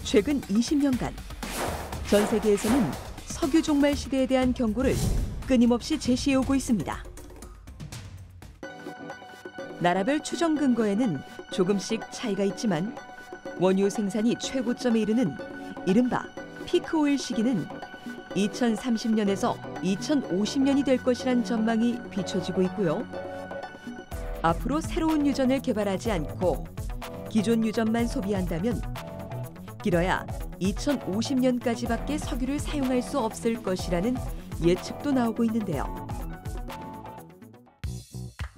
최근 20년간 전 세계에서는 석유 종말 시대에 대한 경고를 끊임없이 제시해오고 있습니다. 나라별 추정 근거에는 조금씩 차이가 있지만 원유 생산이 최고점에 이르는 이른바 피크 오일 시기는 2030년에서 2050년이 될 것이란 전망이 비춰지고 있고요. 앞으로 새로운 유전을 개발하지 않고 기존 유전만 소비한다면 길어야 2050년까지밖에 석유를 사용할 수 없을 것이라는 예측도 나오고 있는데요.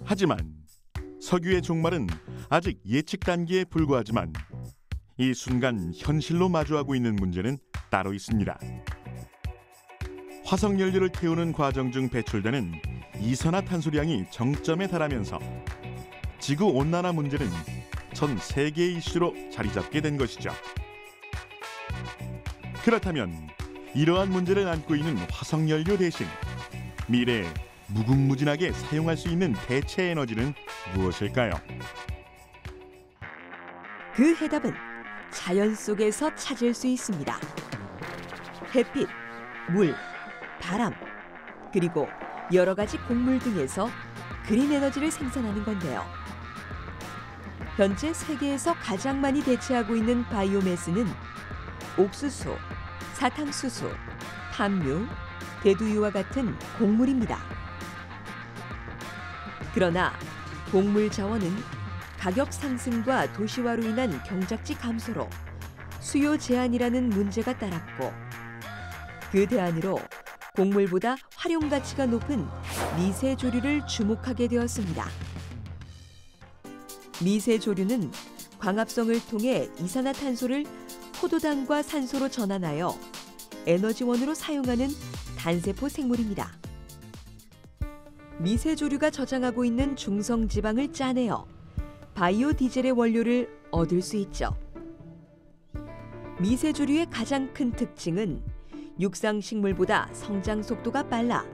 하지만 석유의 종말은 아직 예측 단계에 불과하지만 이 순간 현실로 마주하고 있는 문제는 따로 있습니다. 화석연료를 태우는 과정 중 배출되는 이산화탄소량이 정점에 달하면서 지구온난화 문제는 전 세계의 이슈로 자리 잡게 된 것이죠. 그렇다면 이러한 문제를 안고 있는 화석연료 대신 미래에 무궁무진하게 사용할 수 있는 대체 에너지는 무엇일까요? 그 해답은 자연 속에서 찾을 수 있습니다. 햇빛, 물, 바람, 그리고 여러 가지 곡물 등에서 그린 에너지를 생산하는 건데요. 현재 세계에서 가장 많이 대체하고 있는 바이오매스는 옥수수, 사탕수수, 팜유, 대두유와 같은 곡물입니다. 그러나 곡물 자원은 가격 상승과 도시화로 인한 경작지 감소로 수요 제한이라는 문제가 따랐고 그 대안으로 곡물보다 활용 가치가 높은 미세 조류를 주목하게 되었습니다. 미세 조류는 광합성을 통해 이산화탄소를 포도당과 산소로 전환하여 에너지원으로 사용하는 단세포 생물입니다. 미세 조류가 저장하고 있는 중성 지방을 짜내어 바이오 디젤의 원료를 얻을 수 있죠. 미세 조류의 가장 큰 특징은 육상 식물보다 성장 속도가 빨라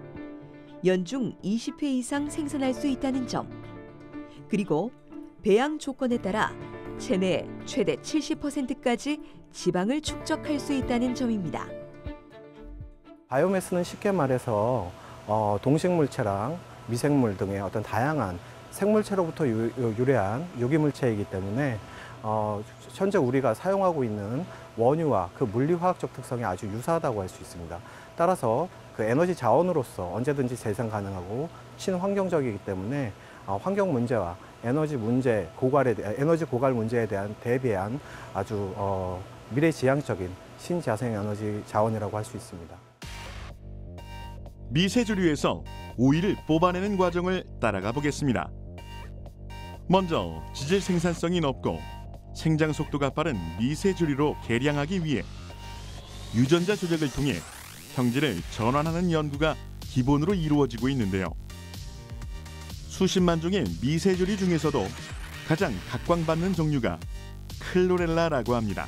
연중 20회 이상 생산할 수 있다는 점, 그리고 배양 조건에 따라 체내 최대 70%까지 지방을 축적할 수 있다는 점입니다. 바이오매스는 쉽게 말해서 동식물체랑 미생물 등의 어떤 다양한 생물체로부터 유래한 유기물체이기 때문에 현재 우리가 사용하고 있는 원유와 그 물리화학적 특성이 아주 유사하다고 할 수 있습니다. 따라서 그 에너지 자원으로서 언제든지 재생 가능하고 친환경적이기 때문에 환경 문제와 에너지 고갈 문제에 대한 대비한 아주 미래지향적인 신자생 에너지 자원이라고 할 수 있습니다. 미세조류에서 오일을 뽑아내는 과정을 따라가 보겠습니다. 먼저 지질 생산성이 높고 생장 속도가 빠른 미세조류로 개량하기 위해 유전자 조작을 통해 형질을 전환하는 연구가 기본으로 이루어지고 있는데요. 수십만 종의 미세조류 중에서도 가장 각광받는 종류가 클로렐라라고 합니다.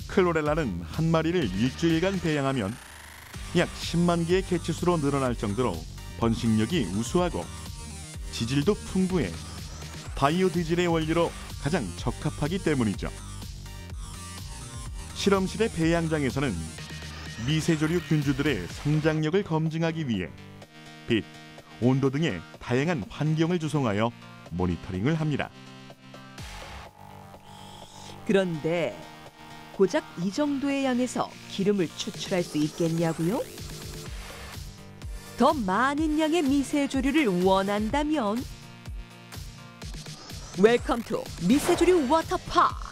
클로렐라는 한 마리를 일주일간 배양하면 약 10만 개의 개체수로 늘어날 정도로 번식력이 우수하고 지질도 풍부해 바이오 디젤의 원료로 가장 적합하기 때문이죠. 실험실의 배양장에서는 미세조류 균주들의 성장력을 검증하기 위해 빛, 온도 등의 다양한 환경을 조성하여 모니터링을 합니다. 그런데 고작 이 정도의 양에서 기름을 추출할 수 있겠냐고요? 더 많은 양의 미세조류를 원한다면 웰컴 투 미세조류 워터파크!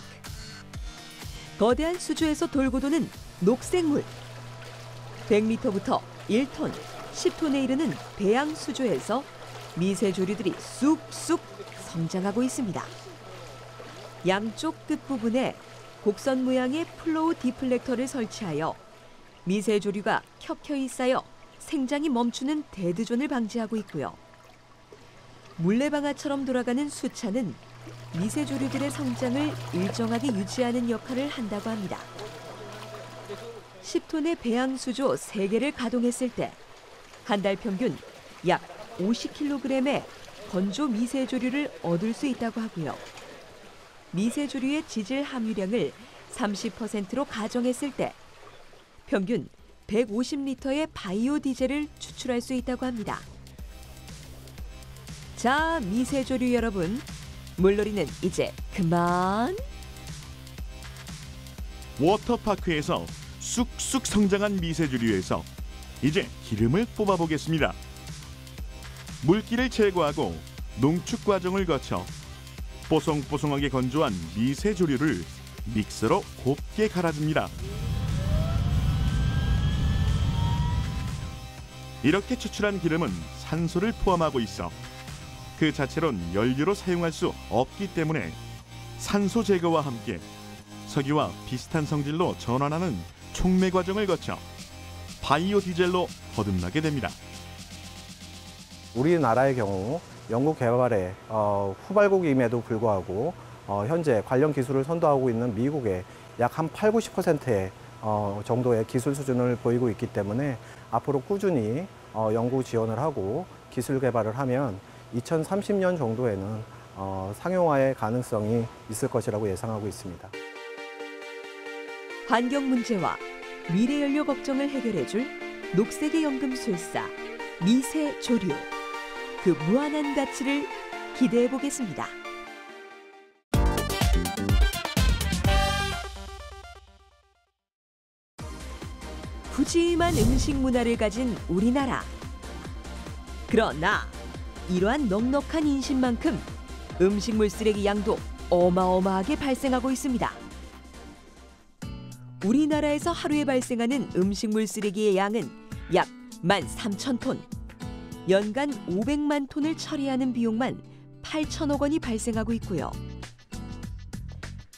거대한 수조에서 돌고 도는 녹색물 100m부터 1톤, 10톤에 이르는 배양 수조에서 미세조류들이 쑥쑥 성장하고 있습니다. 양쪽 끝부분에 곡선 모양의 플로우 디플렉터를 설치하여 미세조류가 켜켜이 쌓여 생장이 멈추는 데드존을 방지하고 있고요. 물레방아처럼 돌아가는 수차는 미세조류들의 성장을 일정하게 유지하는 역할을 한다고 합니다. 10톤의 배양수조 3개를 가동했을 때 한 달 평균 약 50kg의 건조 미세조류를 얻을 수 있다고 하고요. 미세조류의 지질 함유량을 30%로 가정했을 때 평균 150리터의 바이오 디젤을 추출할 수 있다고 합니다. 자, 미세조류 여러분, 물놀이는 이제 그만. 워터파크에서 쑥쑥 성장한 미세조류에서 이제 기름을 뽑아보겠습니다. 물기를 제거하고 농축 과정을 거쳐 뽀송뽀송하게 건조한 미세조류를 믹서로 곱게 갈아줍니다. 이렇게 추출한 기름은 산소를 포함하고 있어 그 자체론 연료로 사용할 수 없기 때문에 산소 제거와 함께 석유와 비슷한 성질로 전환하는 촉매 과정을 거쳐 바이오 디젤로 거듭나게 됩니다. 우리나라의 경우 연구 개발의 후발국임에도 불구하고 현재 관련 기술을 선도하고 있는 미국의 약 한 80~90%의 정도의 기술 수준을 보이고 있기 때문에 앞으로 꾸준히 연구 지원을 하고 기술 개발을 하면 2030년 정도에는 상용화의 가능성이 있을 것이라고 예상하고 있습니다. 환경 문제와 미래 연료 걱정을 해결해줄 녹색의 연금술사 미세조류. 그 무한한 가치를 기대해 보겠습니다. 푸짐한 음식 문화를 가진 우리나라. 그러나 이러한 넉넉한 인심만큼 음식물 쓰레기 양도 어마어마하게 발생하고 있습니다. 우리나라에서 하루에 발생하는 음식물 쓰레기의 양은 약 13,000톤. 연간 500만 톤을 처리하는 비용만 8천억 원이 발생하고 있고요.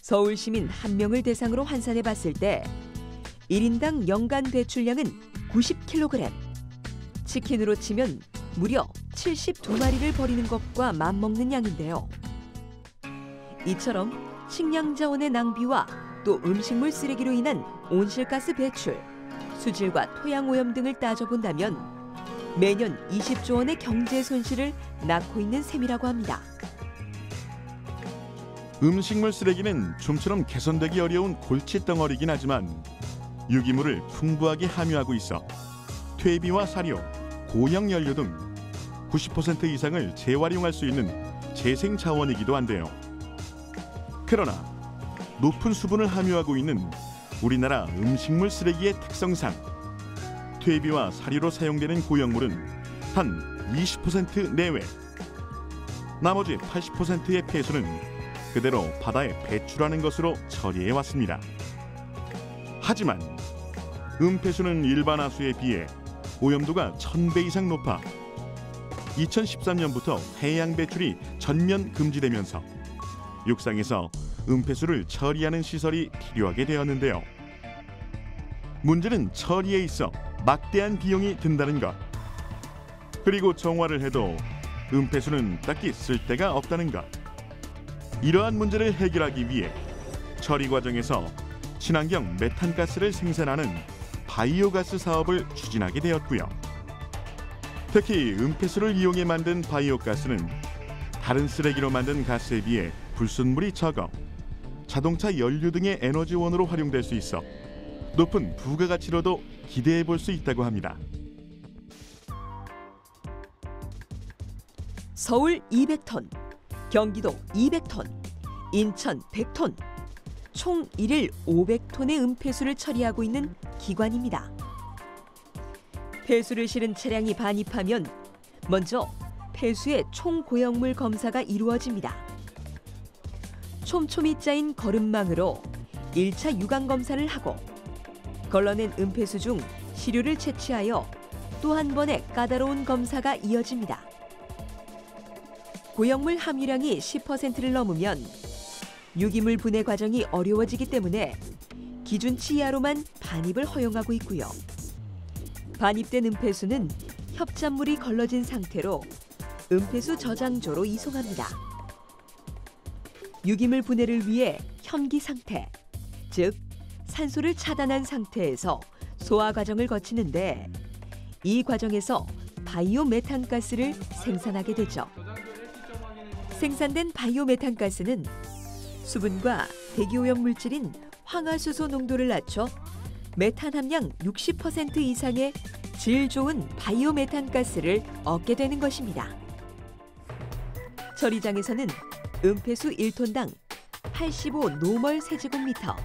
서울 시민 1명을 대상으로 환산해 봤을 때 1인당 연간 배출량은 90kg. 치킨으로 치면 무려 72마리를 버리는 것과 맞먹는 양인데요. 이처럼 식량 자원의 낭비와 또 음식물 쓰레기로 인한 온실가스 배출, 수질과 토양 오염 등을 따져본다면 매년 20조 원의 경제 손실을 낳고 있는 셈이라고 합니다. 음식물 쓰레기는 좀처럼 개선되기 어려운 골칫덩어리긴 하지만 유기물을 풍부하게 함유하고 있어 퇴비와 사료, 고형 연료 등 90% 이상을 재활용할 수 있는 재생 자원이기도 한데요. 그러나 높은 수분을 함유하고 있는 우리나라 음식물 쓰레기의 특성상 퇴비와 사료로 사용되는 고형물은 단 20% 내외. 나머지 80%의 폐수는 그대로 바다에 배출하는 것으로 처리해 왔습니다. 하지만 음폐수는 일반 하수에 비해 오염도가 1000배 이상 높아 2013년부터 해양 배출이 전면 금지되면서 육상에서 음폐수를 처리하는 시설이 필요하게 되었는데요. 문제는 처리에 있어 막대한 비용이 든다는 것. 그리고 정화를 해도 음폐수는 딱히 쓸데가 없다는 것. 이러한 문제를 해결하기 위해 처리 과정에서 친환경 메탄가스를 생산하는 바이오가스 사업을 추진하게 되었고요. 특히 음폐수를 이용해 만든 바이오가스는 다른 쓰레기로 만든 가스에 비해 불순물이 적어 자동차 연료 등의 에너지원으로 활용될 수 있어 높은 부가가치로도 기대해 볼 수 있다고 합니다. 서울 200톤, 경기도 200톤, 인천 100톤, 총 1일 500톤의 음폐수를 처리하고 있는 기관입니다. 폐수를 실은 차량이 반입하면 먼저 폐수의 총고형물 검사가 이루어집니다. 촘촘히 짜인 거름망으로 1차 유관 검사를 하고 걸러낸 음폐수 중 시료를 채취하여 또 한 번의 까다로운 검사가 이어집니다. 고형물 함유량이 10%를 넘으면 유기물 분해 과정이 어려워지기 때문에 기준치 이하로만 반입을 허용하고 있고요. 반입된 음폐수는 협찬물이 걸러진 상태로 음폐수 저장조로 이송합니다. 유기물 분해를 위해 현기 상태, 즉 산소를 차단한 상태에서 소화 과정을 거치는데 이 과정에서 바이오 메탄가스를 생산하게 되죠. 생산된 바이오 메탄가스는 수분과 대기오염 물질인 황화수소 농도를 낮춰 메탄 함량 60% 이상의 질 좋은 바이오 메탄 가스를 얻게 되는 것입니다. 처리장에서는 은폐수 1톤당 85 노멀 세제곱미터,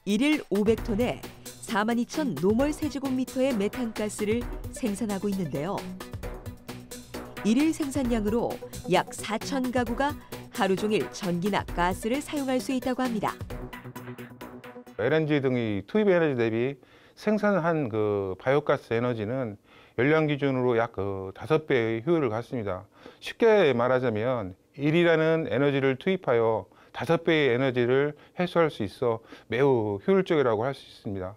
1일 500톤에 42,000 노멀 세제곱미터의 메탄가스를 생산하고 있는데요. 1일 생산량으로 약 4,000 가구가 하루 종일 전기나 가스를 사용할 수 있다고 합니다. LNG 등의 투입 에너지 대비 생산한 그 바이오가스 에너지는 연량 기준으로 약 5배의 효율을 갖습니다. 쉽게 말하자면 1이라는 에너지를 투입하여 5배의 에너지를 회수할 수 있어 매우 효율적이라고 할 수 있습니다.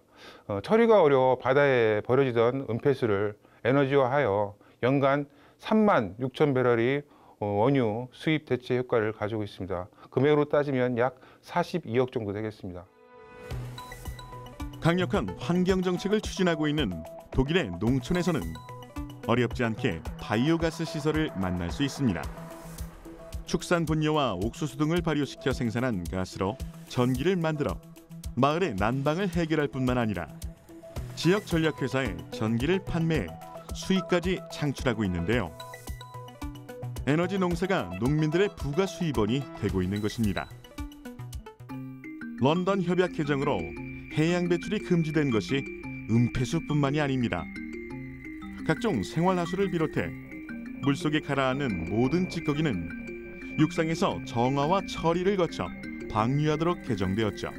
처리가 어려워 바다에 버려지던 은폐수를 에너지화하여 연간 36,000배럴이 원유 수입 대체 효과를 가지고 있습니다. 금액으로 따지면 약 42억 정도 되겠습니다. 강력한 환경 정책을 추진하고 있는 독일의 농촌에서는 어렵지 않게 바이오가스 시설을 만날 수 있습니다. 축산 분뇨와 옥수수 등을 발효시켜 생산한 가스로 전기를 만들어 마을의 난방을 해결할 뿐만 아니라 지역 전력회사에 전기를 판매해 수익까지 창출하고 있는데요. 에너지 농사가 농민들의 부가 수입원이 되고 있는 것입니다. 런던 협약 개정으로 해양 배출이 금지된 것이 은폐수뿐만이 아닙니다. 각종 생활하수를 비롯해 물속에 가라앉는 모든 찌꺼기는 육상에서 정화와 처리를 거쳐 방류하도록 개정되었죠.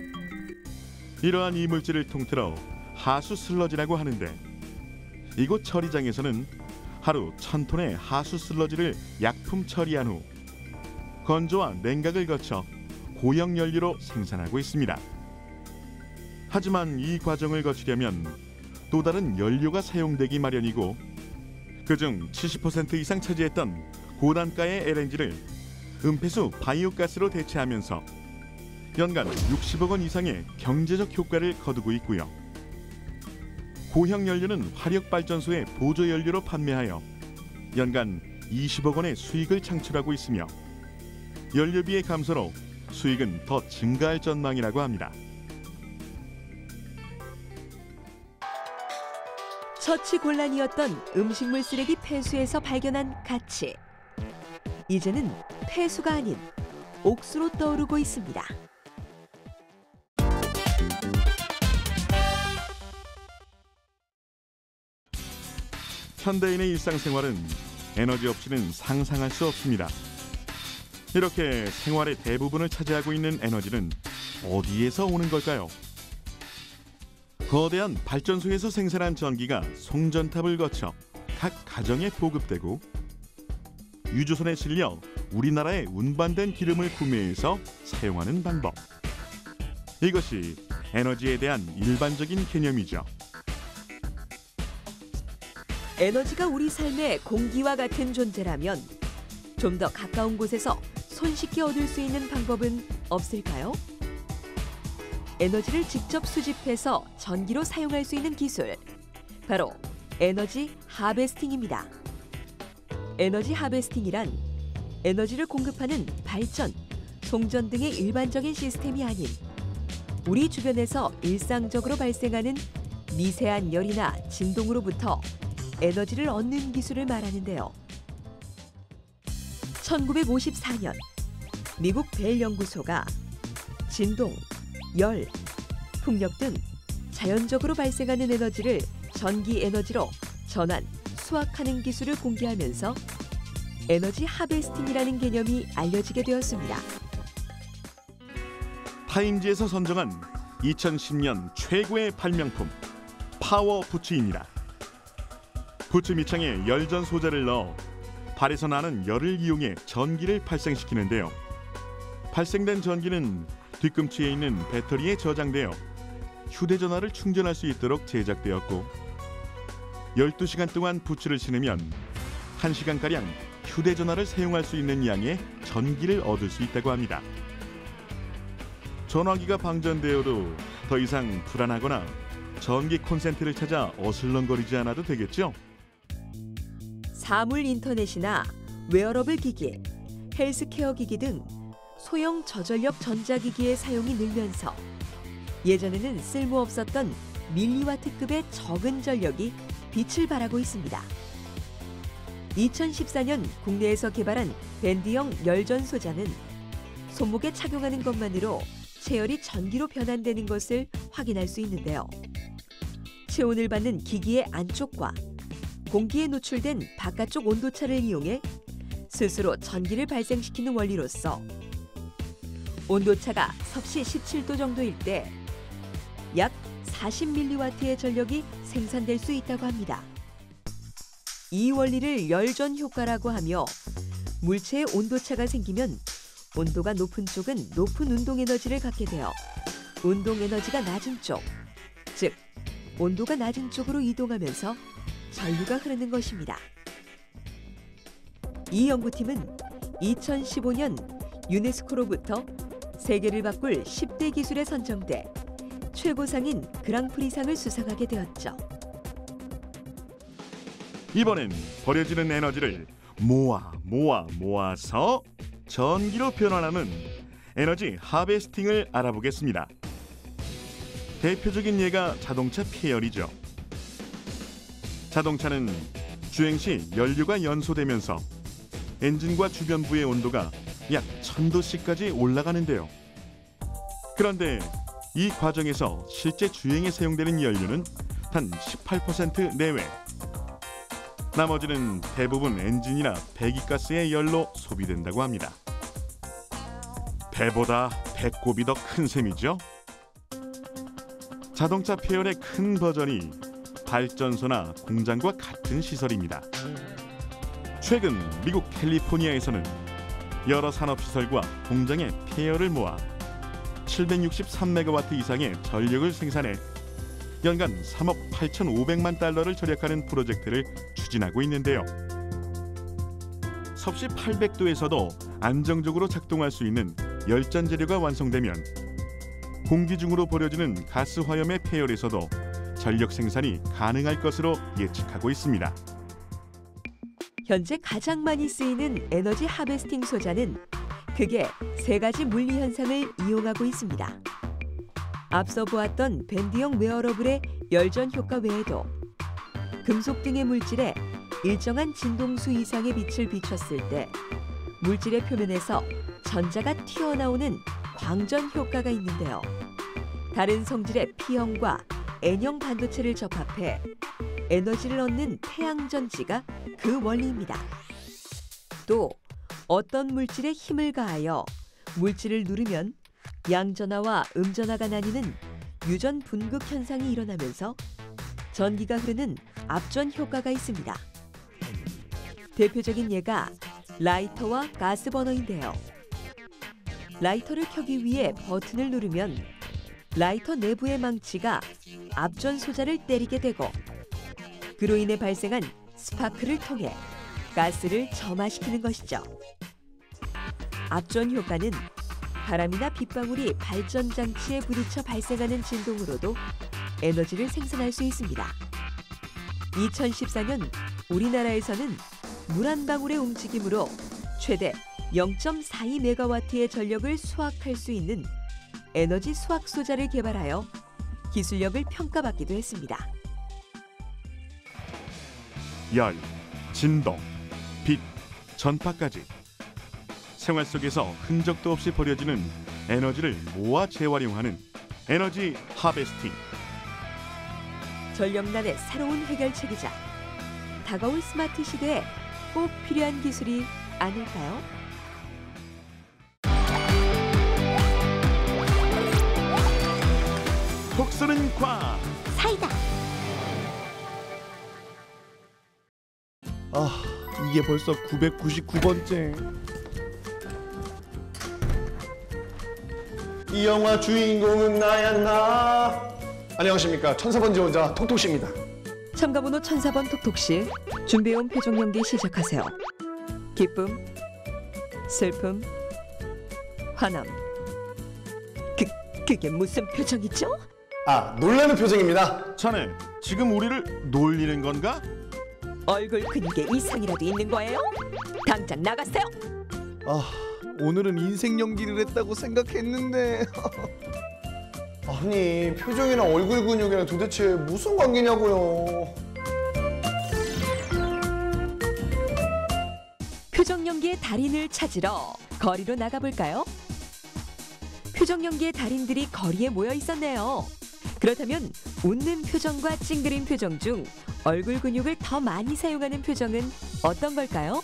이러한 이물질을 통틀어 하수 슬러지라고 하는데 이곳 처리장에서는 하루 1,000톤의 하수 슬러지를 약품 처리한 후 건조와 냉각을 거쳐 고형 연료로 생산하고 있습니다. 하지만 이 과정을 거치려면 또 다른 연료가 사용되기 마련이고 그중 70% 이상 차지했던 고단가의 LNG를 은폐수 바이오가스로 대체하면서 연간 60억 원 이상의 경제적 효과를 거두고 있고요. 고형 연료는 화력발전소의 보조연료로 판매하여 연간 20억 원의 수익을 창출하고 있으며 연료비의 감소로 수익은 더 증가할 전망이라고 합니다. 처치곤란이었던 음식물 쓰레기 폐수에서 발견한 가치. 이제는 폐수가 아닌 옥수로 떠오르고 있습니다. 현대인의 일상생활은 에너지 없이는 상상할 수 없습니다. 이렇게 생활의 대부분을 차지하고 있는 에너지는 어디에서 오는 걸까요? 거대한 발전소에서 생산한 전기가 송전탑을 거쳐 각 가정에 보급되고 유조선에 실려 우리나라에 운반된 기름을 구매해서 사용하는 방법. 이것이 에너지에 대한 일반적인 개념이죠. 에너지가 우리 삶의 공기와 같은 존재라면 좀 더 가까운 곳에서 손쉽게 얻을 수 있는 방법은 없을까요? 에너지를 직접 수집해서 전기로 사용할 수 있는 기술, 바로 에너지 하베스팅입니다. 에너지 하베스팅이란 에너지를 공급하는 발전, 송전 등의 일반적인 시스템이 아닌 우리 주변에서 일상적으로 발생하는 미세한 열이나 진동으로부터 에너지를 얻는 기술을 말하는데요. 1954년 미국 벨 연구소가 진동, 열, 풍력 등 자연적으로 발생하는 에너지를 전기 에너지로 전환, 수확하는 기술을 공개하면서 에너지 하베스팅이라는 개념이 알려지게 되었습니다. 타임지에서 선정한 2010년 최고의 발명품 파워 부츠입니다. 부츠 밑창에 열전 소재를 넣어 발에서 나는 열을 이용해 전기를 발생시키는데요. 발생된 전기는 뒤꿈치에 있는 배터리에 저장되어 휴대전화를 충전할 수 있도록 제작되었고 12시간 동안 부츠를 신으면 1시간가량 휴대전화를 사용할 수 있는 양의 전기를 얻을 수 있다고 합니다. 전화기가 방전되어도 더 이상 불안하거나 전기 콘센트를 찾아 어슬렁거리지 않아도 되겠죠? 사물 인터넷이나 웨어러블 기기, 헬스케어 기기 등 소형 저전력 전자기기의 사용이 늘면서 예전에는 쓸모없었던 밀리와트급의 적은 전력이 빛을 발하고 있습니다. 2014년 국내에서 개발한 밴드형 열전 소자는 손목에 착용하는 것만으로 체열이 전기로 변환되는 것을 확인할 수 있는데요. 체온을 받는 기기의 안쪽과 공기에 노출된 바깥쪽 온도차를 이용해 스스로 전기를 발생시키는 원리로서 온도차가 섭씨 17도 정도일 때 약 40mW의 전력이 생산될 수 있다고 합니다. 이 원리를 열전 효과라고 하며 물체의 온도차가 생기면 온도가 높은 쪽은 높은 운동 에너지를 갖게 되어 운동 에너지가 낮은 쪽, 즉 온도가 낮은 쪽으로 이동하면서 전류가 흐르는 것입니다. 이 연구팀은 2015년 유네스코로부터 세계를 바꿀 10대 기술에 선정돼 최고상인 그랑프리상을 수상하게 되었죠. 이번엔 버려지는 에너지를 모아서 전기로 변환하는 에너지 하베스팅을 알아보겠습니다. 대표적인 예가 자동차 폐열이죠. 자동차는 주행 시 연료가 연소되면서 엔진과 주변부의 온도가 약 1000도씨까지 올라가는데요. 그런데 이 과정에서 실제 주행에 사용되는 연료는 단 18% 내외. 나머지는 대부분 엔진이나 배기가스의 열로 소비된다고 합니다. 배보다 배꼽이 더 큰 셈이죠. 자동차 폐열의 큰 버전이 발전소나 공장과 같은 시설입니다. 최근 미국 캘리포니아에서는 여러 산업시설과 공장의 폐열을 모아 763메가와트 이상의 전력을 생산해 연간 3억 8,500만 달러를 절약하는 프로젝트를 추진하고 있는데요. 섭씨 800도에서도 안정적으로 작동할 수 있는 열전 재료가 완성되면 공기 중으로 버려지는 가스 화염의 폐열에서도 전력 생산이 가능할 것으로 예측하고 있습니다. 현재 가장 많이 쓰이는 에너지 하베스팅 소자는 크게 세 가지 물리 현상을 이용하고 있습니다. 앞서 보았던 밴드형 웨어러블의 열전 효과 외에도 금속 등의 물질에 일정한 진동수 이상의 빛을 비췄을 때 물질의 표면에서 전자가 튀어나오는 광전 효과가 있는데요. 다른 성질의 P형과 N형 반도체를 접합해 에너지를 얻는 태양전지가 그 원리입니다. 또 어떤 물질에 힘을 가하여 물질을 누르면 양전하와 음전하가 나뉘는 유전 분극 현상이 일어나면서 전기가 흐르는 압전 효과가 있습니다. 대표적인 예가 라이터와 가스버너인데요. 라이터를 켜기 위해 버튼을 누르면 라이터 내부의 망치가 압전 소자를 때리게 되고 그로 인해 발생한 스파크를 통해 가스를 점화시키는 것이죠. 압전 효과는 바람이나 빗방울이 발전 장치에 부딪혀 발생하는 진동으로도 에너지를 생산할 수 있습니다. 2014년 우리나라에서는 물 한 방울의 움직임으로 최대 0.42메가와트의 전력을 수확할 수 있는 에너지 수확 소자를 개발하여 기술력을 평가받기도 했습니다. 열, 진동, 빛, 전파까지 생활 속에서 흔적도 없이 버려지는 에너지를 모아 재활용하는 에너지 하베스팅. 전력난의 새로운 해결책이자 다가올 스마트 시대에 꼭 필요한 기술이 아닐까요? 톡 쏘는 과학. 사이다. 아, 이게 벌써 999번째. 이 영화 주인공은 나야 나. 안녕하십니까, 천사번 지원자 톡톡씨입니다. 첨가번호 1004번 톡톡씨 준비해온 표정 연기 시작하세요. 기쁨, 슬픔, 화남. 그게 무슨 표정이죠? 아, 놀라는 표정입니다. 자네 지금 우리를 놀리는 건가? 얼굴 근육에 이상이라도 있는 거예요? 당장 나가세요. 아, 오늘은 인생 연기를 했다고 생각했는데. 아, 아니, 표정이랑 얼굴 근육이랑 도대체 무슨 관계냐고요. 표정 연기의 달인을 찾으러 거리로 나가볼까요? 표정 연기의 달인들이 거리에 모여 있었네요. 그렇다면 웃는 표정과 찡그린 표정 중 얼굴 근육을 더 많이 사용하는 표정은 어떤 걸까요?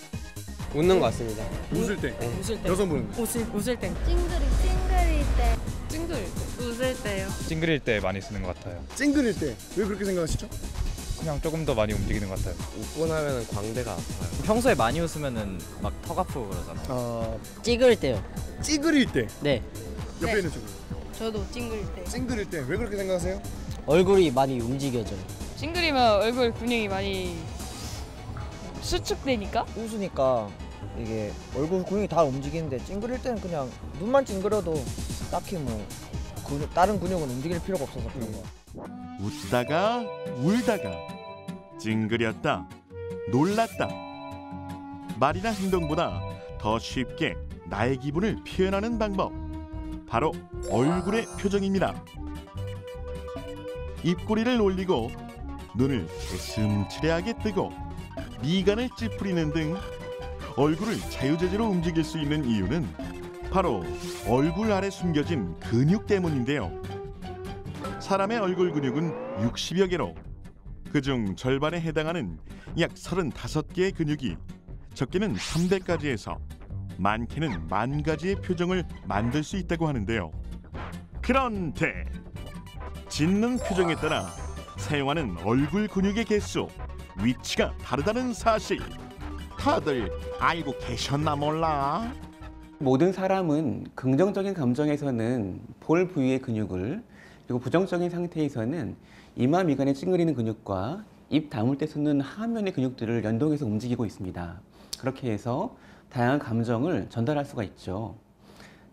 웃는 것 같습니다. 웃을 때. 웃을 때. 여성분은? 웃을 때. 찡그릴 때. 찡그릴 때. 웃을 때요. 찡그릴 때 많이 쓰는 것 같아요. 찡그릴 때. 왜 그렇게 생각하시죠? 그냥 조금 더 많이 움직이는 것 같아요. 웃고 나면 광대가 아파요. 평소에 많이 웃으면은 막 턱 아프고 그러잖아요. 찡그릴 때요. 찌그릴 때. 네. 옆에 있는 친구. 저도 찡그릴 때. 찡그릴 때. 왜 그렇게 생각하세요? 얼굴이 많이 움직여져요. 찡그리면 얼굴 근육이 많이 수축되니까? 웃으니까 이게 얼굴 근육이 다 움직이는데 찡그릴 때는 그냥 눈만 찡그려도 딱히 뭐 다른 근육은 움직일 필요가 없어서 그런 거. 웃다가 울다가 찡그렸다 놀랐다 말이나 행동보다 더 쉽게 나의 기분을 표현하는 방법 바로 얼굴의 표정입니다. 입꼬리를 올리고 눈을 개슴츠레하게 뜨고 미간을 찌푸리는 등 얼굴을 자유자재로 움직일 수 있는 이유는 바로 얼굴 아래 숨겨진 근육 때문인데요. 사람의 얼굴 근육은 60여 개로 그중 절반에 해당하는 약 35개의 근육이 적게는 300가지에서 많게는 10,000가지의 표정을 만들 수 있다고 하는데요. 그런데 짓는 표정에 따라 사용하는 얼굴 근육의 개수, 위치가 다르다는 사실 다들 알고 계셨나 몰라? 모든 사람은 긍정적인 감정에서는 볼 부위의 근육을 그리고 부정적인 상태에서는 이마 미간에 찡그리는 근육과 입 다물 때 쓰는 하면의 근육들을 연동해서 움직이고 있습니다. 그렇게 해서 다양한 감정을 전달할 수가 있죠.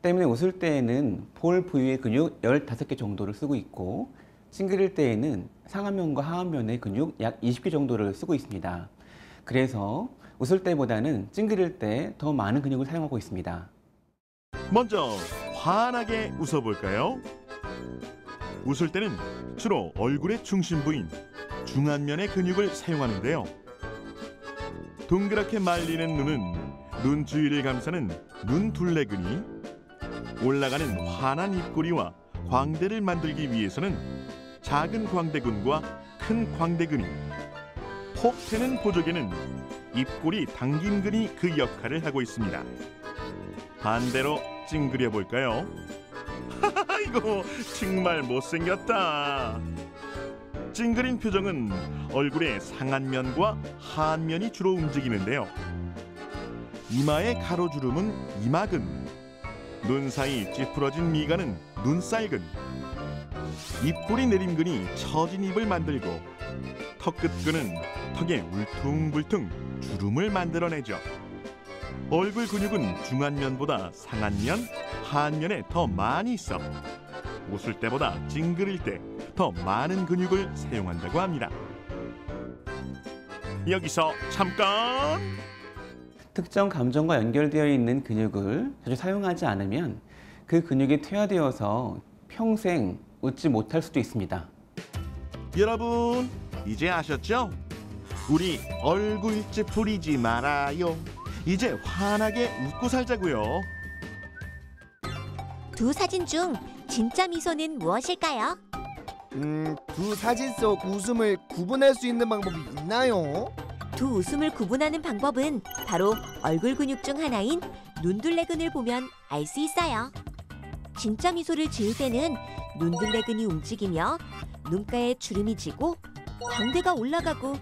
때문에 웃을 때에는 볼 부위의 근육 15개 정도를 쓰고 있고 찡그릴 때에는 상하면과 하하면의 근육 약 20개 정도를 쓰고 있습니다. 그래서 웃을 때보다는 찡그릴 때 더 많은 근육을 사용하고 있습니다. 먼저 환하게 웃어볼까요? 웃을 때는 주로 얼굴의 중심 부인 중안면의 근육을 사용하는데요. 동그랗게 말리는 눈은 눈 주위를 감싸는 눈둘레근이, 올라가는 환한 입꼬리와 광대를 만들기 위해서는 작은 광대근과 큰 광대근이, 폭 트는 보조개는 입꼬리 당김근이 그 역할을 하고 있습니다. 반대로 찡그려 볼까요? 이거 정말 못생겼다. 찡그린 표정은 얼굴의 상안면과 하안면이 주로 움직이는데요. 이마의 가로주름은 이마근, 눈 사이 찌푸러진 미간은 눈살근, 입꼬리 내림근이 처진 입을 만들고 턱 끝근은 턱에 울퉁불퉁 주름을 만들어내죠. 얼굴 근육은 중안면보다 상안면, 하안면에 더 많이 있어 웃을 때보다 찡그릴 때 더 많은 근육을 사용한다고 합니다. 여기서 잠깐! 특정 감정과 연결되어 있는 근육을 자주 사용하지 않으면 그 근육이 퇴화되어서 평생 웃지 못할 수도 있습니다. 여러분, 이제 아셨죠? 우리 얼굴 찌푸리지 말아요. 이제 환하게 웃고 살자고요. 두 사진 중 진짜 미소는 무엇일까요? 두 사진 속 웃음을 구분할 수 있는 방법이 있나요? 두 웃음을 구분하는 방법은 바로 얼굴 근육 중 하나인 눈둘레근을 보면 알 수 있어요. 진짜 미소를 지을 때는 눈둘레근이 움직이며 눈가에 주름이 지고 광대가 올라가고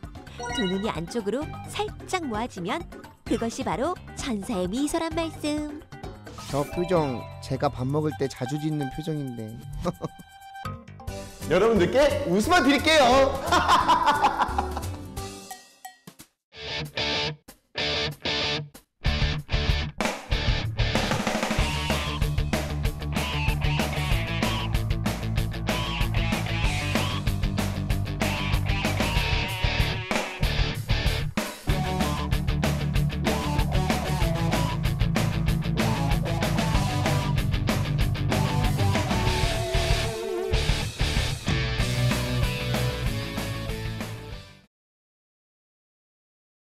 두 눈이 안쪽으로 살짝 모아지면 그것이 바로 천사의 미소란 말씀. 저 표정 제가 밥 먹을 때 자주 짓는 표정인데. 여러분들께 웃음을 드릴게요.